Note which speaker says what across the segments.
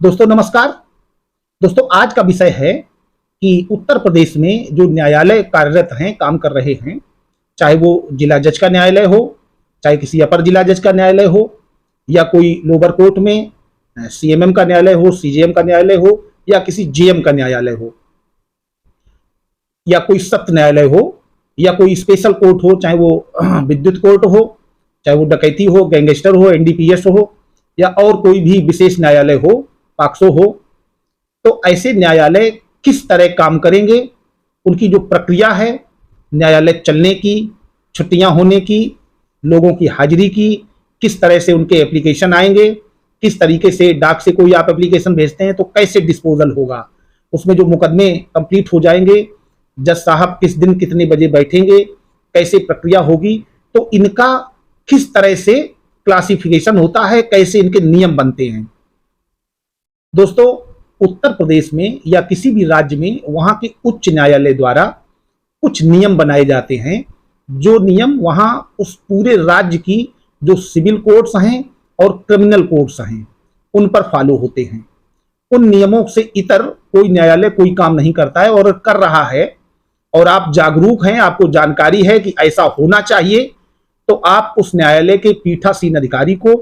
Speaker 1: दोस्तों नमस्कार। दोस्तों आज का विषय है कि उत्तर प्रदेश में जो न्यायालय कार्यरत हैं, काम कर रहे हैं, चाहे वो जिला जज का न्यायालय हो, चाहे किसी अपर जिला जज का न्यायालय हो, या कोई लोअर कोर्ट में सीएमएम का न्यायालय हो, सीजेएम का न्यायालय हो, या किसी जेएम का न्यायालय हो, या कोई सत्र न्यायालय हो, या कोई स्पेशल कोर्ट हो, चाहे वो विद्युत कोर्ट हो, चाहे वो डकैती हो, गैंगस्टर हो, एनडीपीएस हो, या और कोई भी विशेष न्यायालय हो, पाक्सो हो। तो ऐसे न्यायालय किस तरह काम करेंगे, उनकी जो प्रक्रिया है न्यायालय चलने की, छुट्टियां होने की, लोगों की हाजिरी की, किस तरह से उनके एप्लीकेशन आएंगे, किस तरीके से डाक से कोई आप एप्लीकेशन भेजते हैं तो कैसे डिस्पोजल होगा, उसमें जो मुकदमे कंप्लीट हो जाएंगे, जज साहब किस दिन कितने बजे बैठेंगे, कैसे प्रक्रिया होगी, तो इनका किस तरह से क्लासिफिकेशन होता है, कैसे इनके नियम बनते हैं। दोस्तों उत्तर प्रदेश में या किसी भी राज्य में वहां के उच्च न्यायालय द्वारा कुछ नियम बनाए जाते हैं, जो नियम वहां उस पूरे राज्य की जो सिविल कोर्ट्स हैं और क्रिमिनल कोर्ट्स हैं उन पर फॉलो होते हैं। उन नियमों से इतर कोई न्यायालय कोई काम नहीं करता है, और कर रहा है और आप जागरूक हैं, आपको जानकारी है कि ऐसा होना चाहिए, तो आप उस न्यायालय के पीठासीन अधिकारी को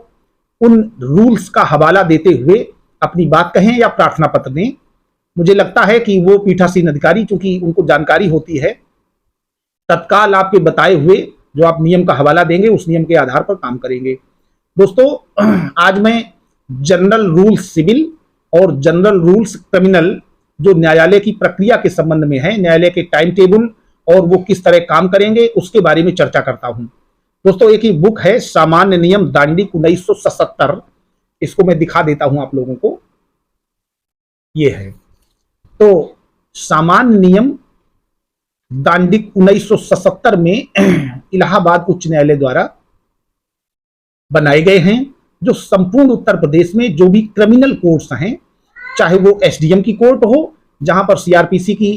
Speaker 1: उन रूल्स का हवाला देते हुए अपनी बात कहें या प्रार्थना पत्र दें। मुझे लगता है कि वो पीठासीन अधिकारी, चूंकि उनको जानकारी होती है, तत्काल आपके बताए हुए जो आप नियम का हवाला देंगे उस नियम के आधार पर काम करेंगे। दोस्तों आज मैं जनरल रूल्स सिविल और जनरल रूल्स क्रिमिनल जो न्यायालय की प्रक्रिया के संबंध में है, न्यायालय के टाइम टेबल और वो किस तरह काम करेंगे उसके बारे में चर्चा करता हूं। दोस्तों एक ही बुक है सामान्य नियम दांडिक 1977, इसको मैं दिखा देता हूं आप लोगों को। ये है तो सामान्य नियम दांडिक 1977 में इलाहाबाद उच्च न्यायालय द्वारा बनाए गए हैं, जो संपूर्ण उत्तर प्रदेश में जो भी क्रिमिनल कोर्ट्स हैं, चाहे वो एसडीएम की कोर्ट हो जहां पर सीआरपीसी की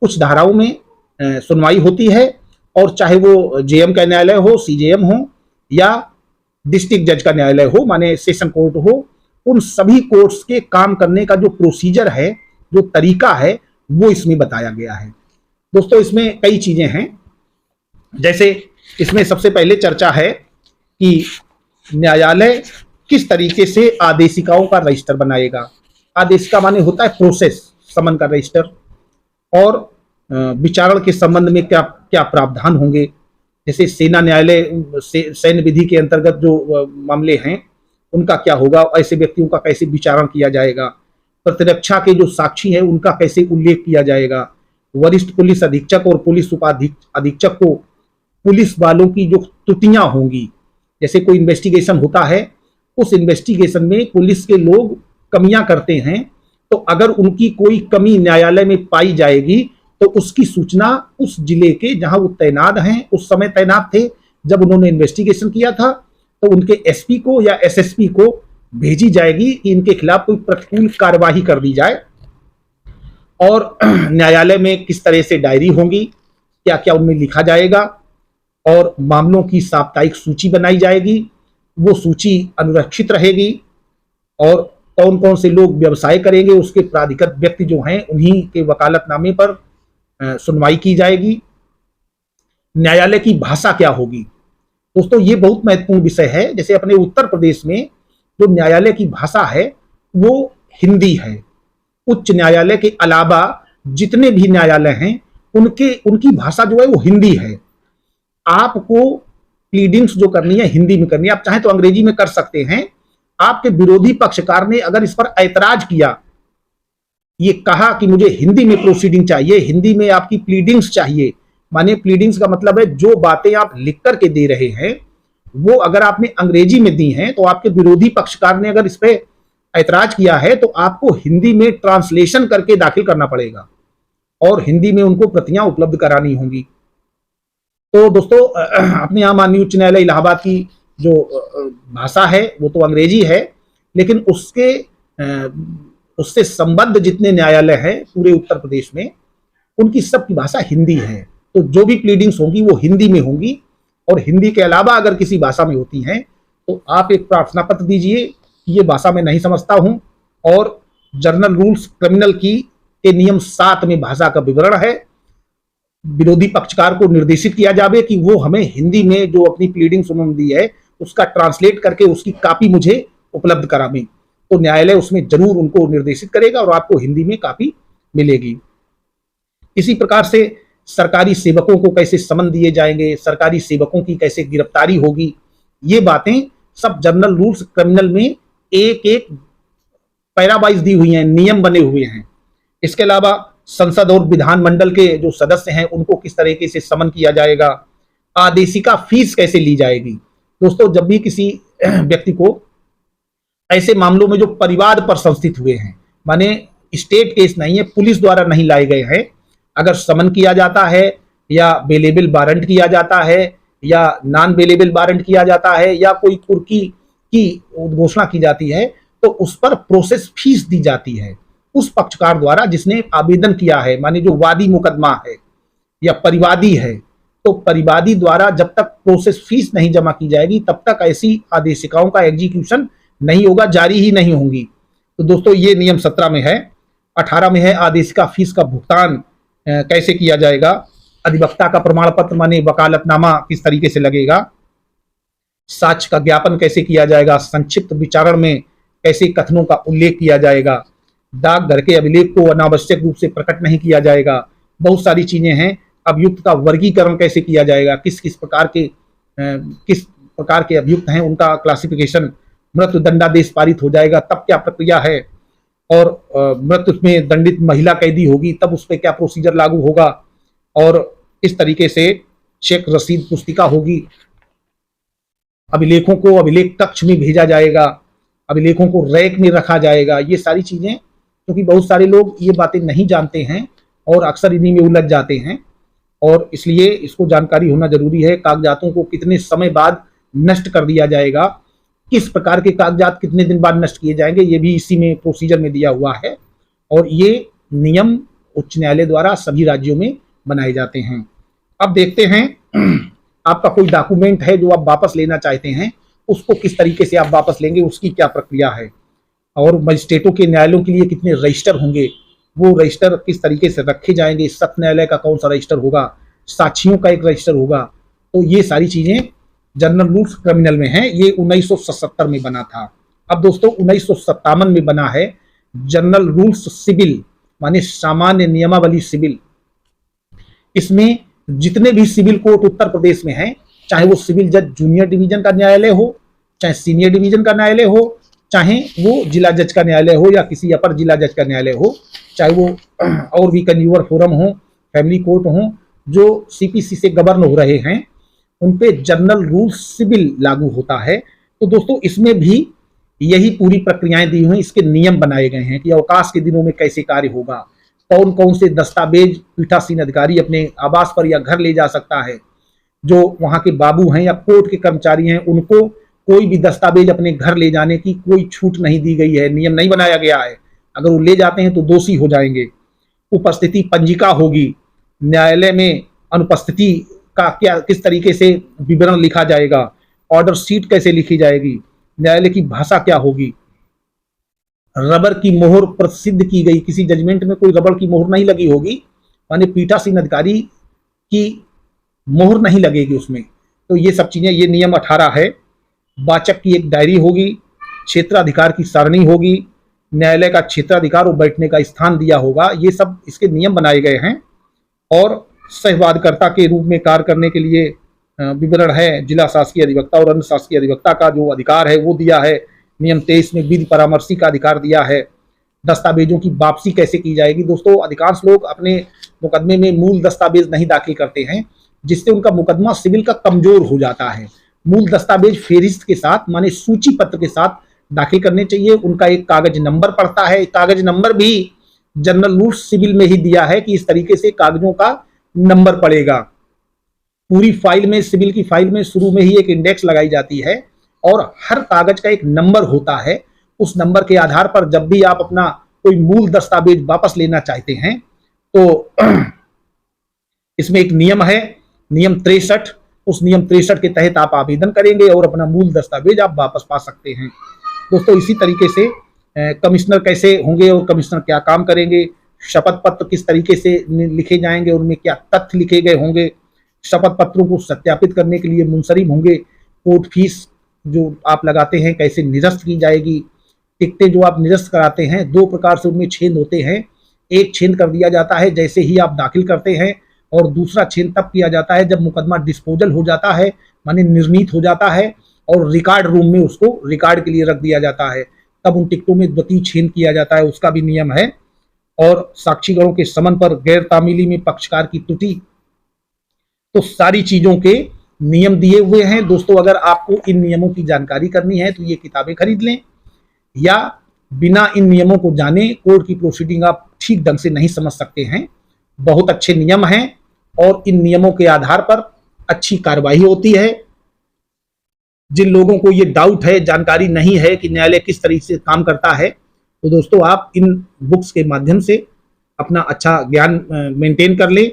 Speaker 1: कुछ धाराओं में सुनवाई होती है, और चाहे वो जेएम का न्यायालय हो, सीजेएम हो, या डिस्ट्रिक्ट जज का न्यायालय हो माने सेशन कोर्ट हो, उन सभी कोर्ट्स के काम करने का जो प्रोसीजर है, जो तरीका है, वो इसमें बताया गया है। दोस्तों इसमें कई चीजें हैं, जैसे इसमें सबसे पहले चर्चा है कि न्यायालय किस तरीके से आदेशिकाओं का रजिस्टर बनाएगा। आदेशिका माने होता है प्रोसेस, समन का रजिस्टर, और विचारण के संबंध में क्या क्या प्रावधान होंगे, जैसे सेना न्यायालय सैन्य विधि के अंतर्गत जो मामले हैं उनका क्या होगा, ऐसे व्यक्तियों का कैसे विचारण किया जाएगा, प्रतिरक्षा के जो साक्षी हैं उनका कैसे उल्लेख किया जाएगा, वरिष्ठ पुलिस अधीक्षक और पुलिस उपाधीक्षक को पुलिस वालों की जो त्रुटियां होंगी, जैसे कोई इन्वेस्टिगेशन होता है, उस इन्वेस्टिगेशन में पुलिस के लोग कमियां करते हैं, तो अगर उनकी कोई कमी न्यायालय में पाई जाएगी तो उसकी सूचना उस जिले के जहां वो तैनात हैं, उस समय तैनात थे जब उन्होंने इन्वेस्टिगेशन किया था, तो उनके एसपी को या एसएसपी को भेजी जाएगी कि इनके खिलाफ कोई प्रतिकूल कार्यवाही कर दी जाए। और न्यायालय में किस तरह से डायरी होंगी, क्या क्या उनमें लिखा जाएगा, और मामलों की साप्ताहिक सूची बनाई जाएगी, वो सूची अनुरक्षित रहेगी, और कौन कौन से लोग व्यवसाय करेंगे उसके प्राधिकृत व्यक्ति जो हैं उन्हीं के वकालतनामे पर सुनवाई की जाएगी। न्यायालय की भाषा क्या होगी। दोस्तों ये बहुत महत्वपूर्ण विषय है। जैसे अपने उत्तर प्रदेश में जो न्यायालय की भाषा है वो हिंदी है। उच्च न्यायालय के अलावा जितने भी न्यायालय हैं उनकी भाषा जो है वो हिंदी है। आपको प्लीडिंग्स जो करनी है हिंदी में करनी है, आप चाहें तो अंग्रेजी में कर सकते हैं। आपके विरोधी पक्षकार ने अगर इस पर ऐतराज किया, ये कहा कि मुझे हिंदी में प्रोसीडिंग चाहिए, हिंदी में आपकी प्लीडिंग्स चाहिए, माने प्लीडिंग्स का मतलब है जो बातें आप लिख करके दे रहे हैं वो अगर आपने अंग्रेजी में दी हैं, तो आपके विरोधी पक्षकार ने अगर इस पे ऐतराज किया है तो आपको हिंदी में ट्रांसलेशन करके दाखिल करना पड़ेगा और हिंदी में उनको प्रतियां उपलब्ध करानी होंगी। तो दोस्तों अपने यहाँ माननीय उच्च न्यायालय इलाहाबाद की जो भाषा है वो तो अंग्रेजी है, लेकिन उससे संबद्ध जितने न्यायालय हैं पूरे उत्तर प्रदेश में उनकी सबकी भाषा हिंदी है। तो जो भी प्लीडिंग्स होंगी वो हिंदी में होंगी, और हिंदी के अलावा अगर किसी भाषा में होती हैं तो आप एक प्रार्थना पत्र दीजिए कि ये भाषा मैं नहीं समझता हूं और जर्नल रूल्स क्रिमिनल की के नियम 7 में भाषा का विवरण है। विरोधी पक्षकार को निर्देशित किया जाए कि वो हमें हिंदी में जो अपनी प्लीडिंग सुमन दी है उसका ट्रांसलेट करके उसकी कॉपी मुझे उपलब्ध करावें। तो न्यायालय उसमें जरूर उनको निर्देशित करेगा और आपको हिंदी में कॉपी मिलेगी। इसी प्रकार से सरकारी सेवकों को कैसे समन दिए जाएंगे, सरकारी सेवकों की कैसे गिरफ्तारी होगी, ये बातें सब जर्नल रूल्स क्रिमिनल में एक एक पैरा वाइज दी हुई हैं, नियम बने हुए हैं। इसके अलावा संसद और विधानमंडल के जो सदस्य हैं उनको किस तरीके से समन किया जाएगा, आदेशिका फीस कैसे ली जाएगी। दोस्तों, जब भी किसी व्यक्ति को ऐसे मामलों में जो परिवार पर संस्थित हुए हैं, माने स्टेट केस नहीं है, पुलिस द्वारा नहीं लाए गए हैं, अगर समन किया जाता है या बेलेबल वारंट किया जाता है या नॉन बेलेबल वारंट किया जाता है या कोई कुर्की की घोषणा की जाती है, तो उस पर प्रोसेस फीस दी जाती है उस पक्षकार द्वारा जिसने आवेदन किया है, माने जो वादी मुकदमा है या परिवादी है। तो परिवादी द्वारा जब तक प्रोसेस फीस नहीं जमा की जाएगी तब तक ऐसी आदेशिकाओं का एग्जीक्यूशन नहीं होगा, जारी ही नहीं होंगी। तो दोस्तों, ये नियम 17 में है। 18 में है आदेशिका फीस का भुगतान कैसे किया जाएगा, अधिवक्ता का प्रमाण पत्र माने वकालतनामा किस तरीके से लगेगा, साक्ष्य का ज्ञापन कैसे किया जाएगा, संक्षिप्त विचारण में कैसे कथनों का उल्लेख किया जाएगा, डाकघर के अभिलेख को अनावश्यक रूप से प्रकट नहीं किया जाएगा, बहुत सारी चीजें हैं। अभियुक्त का वर्गीकरण कैसे किया जाएगा, किस किस प्रकार के अभियुक्त हैं उनका क्लासिफिकेशन, मृत्यु दंडादेश पारित हो जाएगा तब क्या प्रक्रिया है, और मृत्यु में दंडित महिला कैदी होगी तब उस पर क्या प्रोसीजर लागू होगा, और इस तरीके से चेक रसीद पुस्तिका होगी, अभिलेखों को अभिलेख कक्ष में भेजा जाएगा, अभिलेखों को रैक में रखा जाएगा। ये सारी चीजें, क्योंकि बहुत सारे लोग ये बातें नहीं जानते हैं और अक्सर इन्हीं में उलझ जाते हैं, और इसलिए इसको जानकारी होना जरूरी है। कागजातों को कितने समय बाद नष्ट कर दिया जाएगा, किस प्रकार के कागजात कितने दिन बाद नष्ट किए जाएंगे, ये भी इसी में प्रोसीजर में दिया हुआ है, और ये नियम उच्च न्यायालय द्वारा सभी राज्यों में बनाए जाते हैं। अब देखते हैं आपका कोई डॉक्यूमेंट है जो आप वापस लेना चाहते हैं, उसको किस तरीके से आप वापस लेंगे, उसकी क्या प्रक्रिया है, और मजिस्ट्रेटों के न्यायालयों के लिए कितने रजिस्टर होंगे, वो रजिस्टर किस तरीके से रखे जाएंगे, सत्र न्यायालय का कौन सा रजिस्टर होगा, साक्षियों का एक रजिस्टर होगा। तो ये सारी चीजें जनरल रूल्स क्रिमिनल में है। ये 1977 में बना था। अब दोस्तों 1957 में बना है जनरल रूल्स सिविल, माने सामान्य नियमावली सिविल। इसमें जितने भी सिविल कोर्ट उत्तर प्रदेश में हैं, चाहे वो सिविल जज जूनियर डिवीजन का न्यायालय हो, चाहे सीनियर डिवीजन का न्यायालय हो, चाहे वो जिला जज का न्यायालय हो या किसी अपर जिला जज का न्यायालय हो, चाहे वो और भी कंज्यूमर फोरम हो, फैमिली कोर्ट हो, जो सीपीसी से गवर्न हो रहे हैं, उन पे जनरल रूल सिविल लागू होता है। तो दोस्तों इसमें भी यही पूरी प्रक्रियाएं दी हुई, इसके नियम बनाए गए हैं कि अवकाश के दिनों में कैसे कार्य होगा, कौन कौन से दस्तावेज पीठासीन अधिकारी अपने आवास पर या घर ले जा सकता है, जो वहां के बाबू हैं या कोर्ट के कर्मचारी हैं उनको कोई भी दस्तावेज अपने घर ले जाने की कोई छूट नहीं दी गई है, नियम नहीं बनाया गया है। अगर वो ले जाते हैं तो दोषी हो जाएंगे। उपस्थिति पंजिका होगी, न्यायालय में अनुपस्थिति का क्या किस तरीके से विवरण लिखा जाएगा, ऑर्डर शीट कैसे लिखी जाएगी, न्यायालय की भाषा क्या होगी, रबर की मोहर प्रसिद्ध की गई, किसी जजमेंट में कोई रबर की मोहर नहीं लगी होगी, माने पीठासीन अधिकारी की मोहर नहीं लगेगी उसमें। तो ये सब चीजें, ये नियम 18 है। वाचक की एक डायरी होगी, क्षेत्राधिकार की सारणी होगी, न्यायालय का क्षेत्राधिकार और बैठने का स्थान दिया होगा, ये सब इसके नियम बनाए गए हैं। और सहवादकर्ता के रूप में कार्य करने के लिए विवरण है, जिला शासकीय अधिवक्ता और अन्य शासकीय अधिवक्ता का जो अधिकार है वो दिया है। नियम 23 में विधि परामर्शी का अधिकार दिया है। दस्तावेजों की वापसी कैसे की जाएगी। दोस्तों अधिकांश लोग अपने मुकदमे में मूल दस्तावेज नहीं दाखिल करते हैं, जिससे उनका मुकदमा सिविल का कमजोर हो जाता है। मूल दस्तावेज फेरिस्त के साथ, माने सूची पत्र के साथ दाखिल करने चाहिए। उनका एक कागज नंबर पड़ता है, कागज नंबर भी जनरल रूल्स सिविल में ही दिया है कि इस तरीके से कागजों का नंबर पड़ेगा। पूरी फाइल में, सिविल की फाइल में शुरू में ही एक इंडेक्स लगाई जाती है और हर कागज का एक नंबर होता है। उस नंबर के आधार पर जब भी आप अपना कोई मूल दस्तावेज वापस लेना चाहते हैं तो इसमें एक नियम है, नियम 63। उस नियम 63 के तहत आप आवेदन करेंगे और अपना मूल दस्तावेज आप वापस पा सकते हैं। दोस्तों इसी तरीके से कमिश्नर कैसे होंगे और कमिश्नर क्या काम करेंगे, शपथ पत्र किस तरीके से लिखे जाएंगे, उनमें क्या तथ्य लिखे गए होंगे, शपथ पत्रों को सत्यापित करने के लिए मुंसरिम होंगे, कोर्ट फीस जो आप लगाते हैं कैसे निरस्त की जाएगी, टिकटें जो आप निरस्त कराते हैं 2 प्रकार से उनमें छेद होते हैं। एक छेद कर दिया जाता है जैसे ही आप दाखिल करते हैं, और दूसरा छेद तब किया जाता है जब मुकदमा डिस्पोजल हो जाता है, माने निर्णीत हो जाता है और रिकॉर्ड रूम में उसको रिकॉर्ड के लिए रख दिया जाता है, तब उन टिकटों में द्वितीय छेद किया जाता है, उसका भी नियम है। और साक्षीगणों के समन पर गैर तामीली में पक्षकार की त्रुटि, तो सारी चीजों के नियम दिए हुए हैं दोस्तों। अगर आपको इन नियमों की जानकारी करनी है तो ये किताबें खरीद लें, या बिना इन नियमों को जाने कोर्ट की प्रोसीडिंग आप ठीक ढंग से नहीं समझ सकते हैं। बहुत अच्छे नियम हैं और इन नियमों के आधार पर अच्छी कार्रवाई होती है। जिन लोगों को ये डाउट है, जानकारी नहीं है कि न्यायालय किस तरीके से काम करता है, तो दोस्तों आप इन बुक्स के माध्यम से अपना अच्छा ज्ञान मेंटेन कर लें,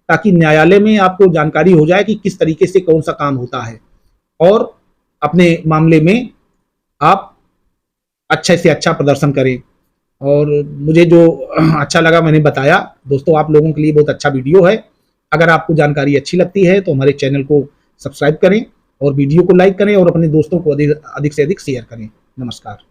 Speaker 1: ताकि न्यायालय में आपको जानकारी हो जाए कि किस तरीके से कौन सा काम होता है, और अपने मामले में आप अच्छे से अच्छा प्रदर्शन करें। और मुझे जो अच्छा लगा मैंने बताया दोस्तों, आप लोगों के लिए बहुत अच्छा वीडियो है। अगर आपको जानकारी अच्छी लगती है तो हमारे चैनल को सब्सक्राइब करें और वीडियो को लाइक करें और अपने दोस्तों को अधिक से अधिक शेयर करें। नमस्कार।